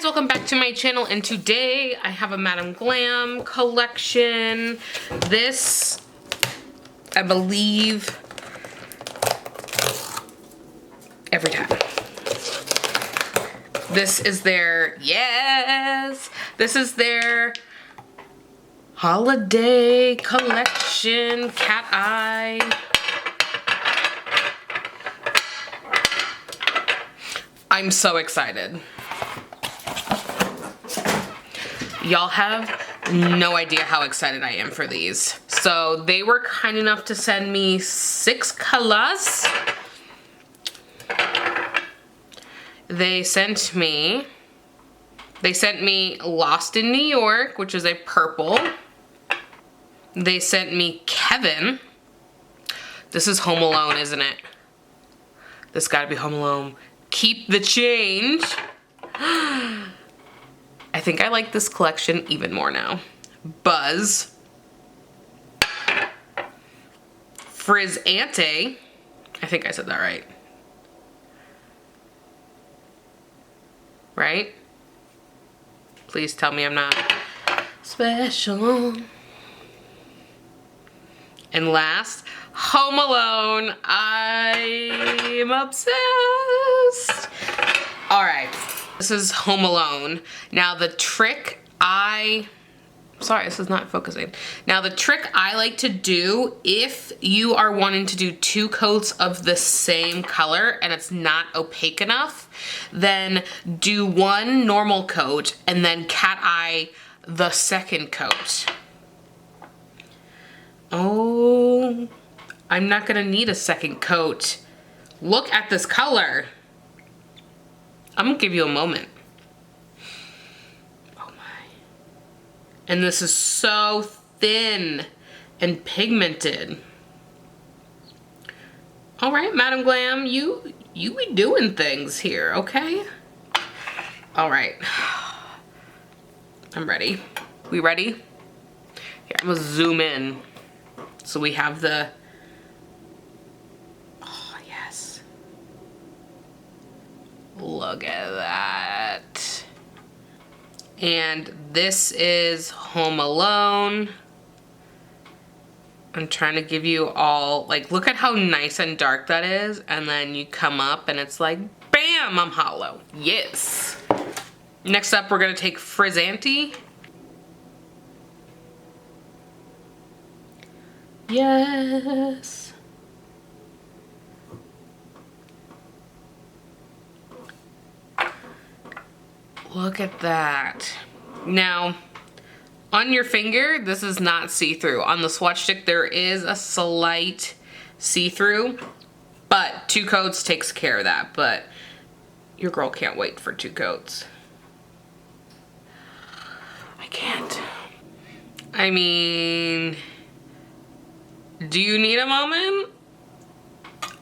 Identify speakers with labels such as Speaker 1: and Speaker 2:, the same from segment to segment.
Speaker 1: guys, welcome back to my channel, and today I have a Madame Glam collection. This, I believe, every time. This is their, yes, this is their holiday collection, cat eye. I'm so excited. Y'all have no idea how excited I am for these. So they were kind enough to send me 6 colors. They sent me Lost in New York, which is a purple. They sent me Kevin. This is Home Alone, isn't it? This gotta be Home Alone. Keep the Change. I think I like this collection even more now. Buzz. Frizzante. I think I said that right. Right? Please tell me I'm not. Special. And last, Home Alone. I'm obsessed. All right, this is Home Alone. Now the trick sorry, this is not focusing. Now the trick I like to do, if you are wanting to do 2 coats of the same color and it's not opaque enough, then do 1 normal coat and then cat eye the second coat. Oh, I'm not gonna need a second coat. Look at this color. I'm gonna give you a moment. Oh my. And this is so thin and pigmented. All right, Madame Glam, you be doing things here, okay? All right. I'm ready. We ready? Here, I'm gonna zoom in. So we have the, oh yes. Look at that. And this is Home Alone. I'm trying to give you all, like, look at how nice and dark that is. And then you come up and it's like, bam, I'm hollow. Yes. Next up, we're gonna take Frizzante. Yes. Look at that. Now, on your finger, this is not see-through. On the swatch stick, there is a slight see-through, but 2 coats takes care of that, but your girl can't wait for 2 coats. I can't. I mean, do you need a moment?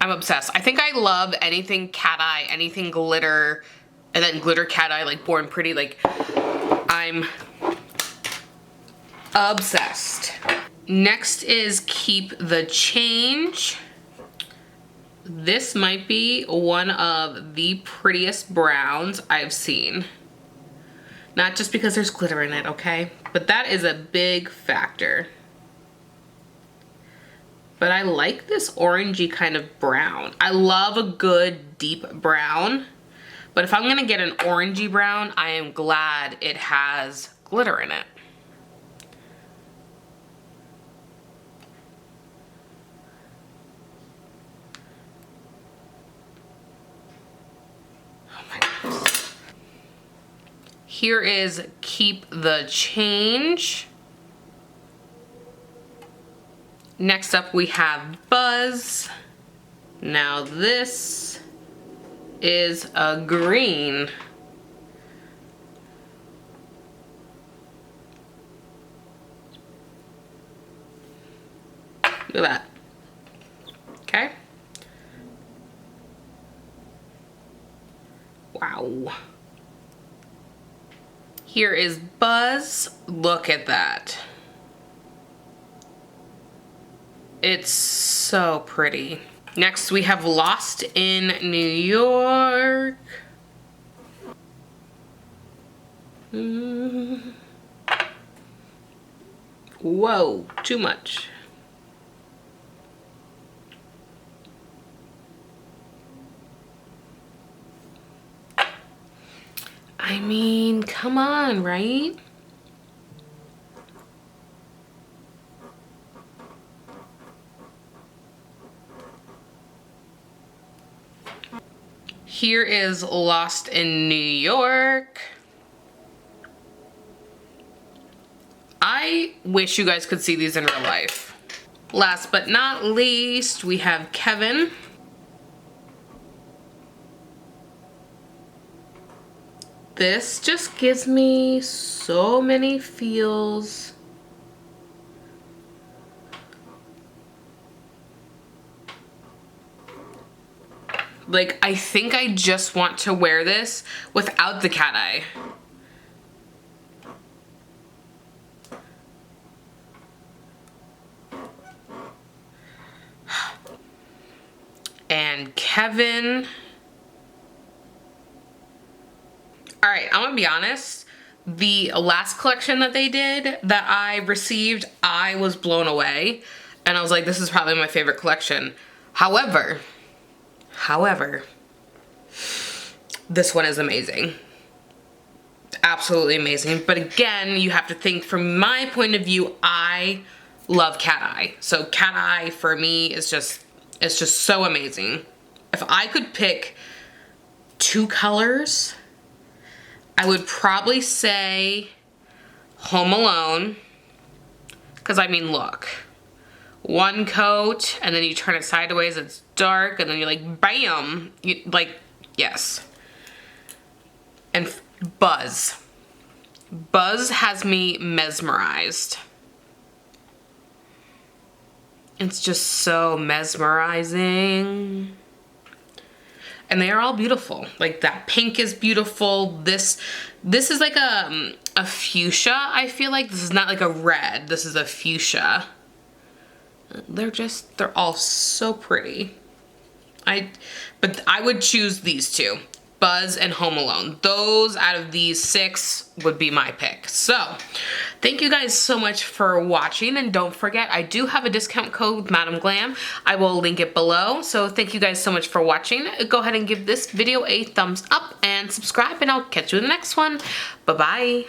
Speaker 1: I'm obsessed. I think I love anything cat eye, anything glitter, and then glitter cat eye, like Born Pretty. Like, I'm obsessed. Next is Keep the Change. This might be one of the prettiest browns I've seen. Not just because there's glitter in it, okay? But that is a big factor. But I like this orangey kind of brown. I love a good deep brown. But if I'm gonna get an orangey brown, I am glad it has glitter in it. Oh my goodness. Here is Keep the Change. Next up we have Buzz. Now this is a green. Look at that. Okay. Wow. Here is Buzz. Look at that. It's so pretty. Next we have Lost in New York. Whoa, too much. I mean, come on, right? Here is Lost in New York. I wish you guys could see these in real life. Last but not least, we have Kevin. This just gives me so many feels. Like, I think I just want to wear this without the cat eye. And Kevin. All right, I'm gonna be honest. The last collection that they did that I received, I was blown away. And I was like, this is probably my favorite collection. However, this one is amazing. Absolutely amazing. But again, you have to think from my point of view, I love cat eye. So cat eye for me is just, it's just so amazing. If I could pick two colors, I would probably say Home Alone. Because I mean, look. One coat, and then you turn it sideways, it's dark, and then you're like, bam! Like, yes. And Buzz. Buzz has me mesmerized. It's just so mesmerizing. And they are all beautiful. Like, that pink is beautiful. This is like a fuchsia, I feel like. This is not like a red. This is a fuchsia. They're all so pretty. But I would choose these two, Buzz and Home Alone. Those out of these 6 would be my pick. So thank you guys so much for watching, and don't forget, I do have a discount code, Madam Glam. I will link it below. So thank you guys so much for watching. Go ahead and give this video a thumbs up and subscribe, and I'll catch you in the next one. Bye-bye.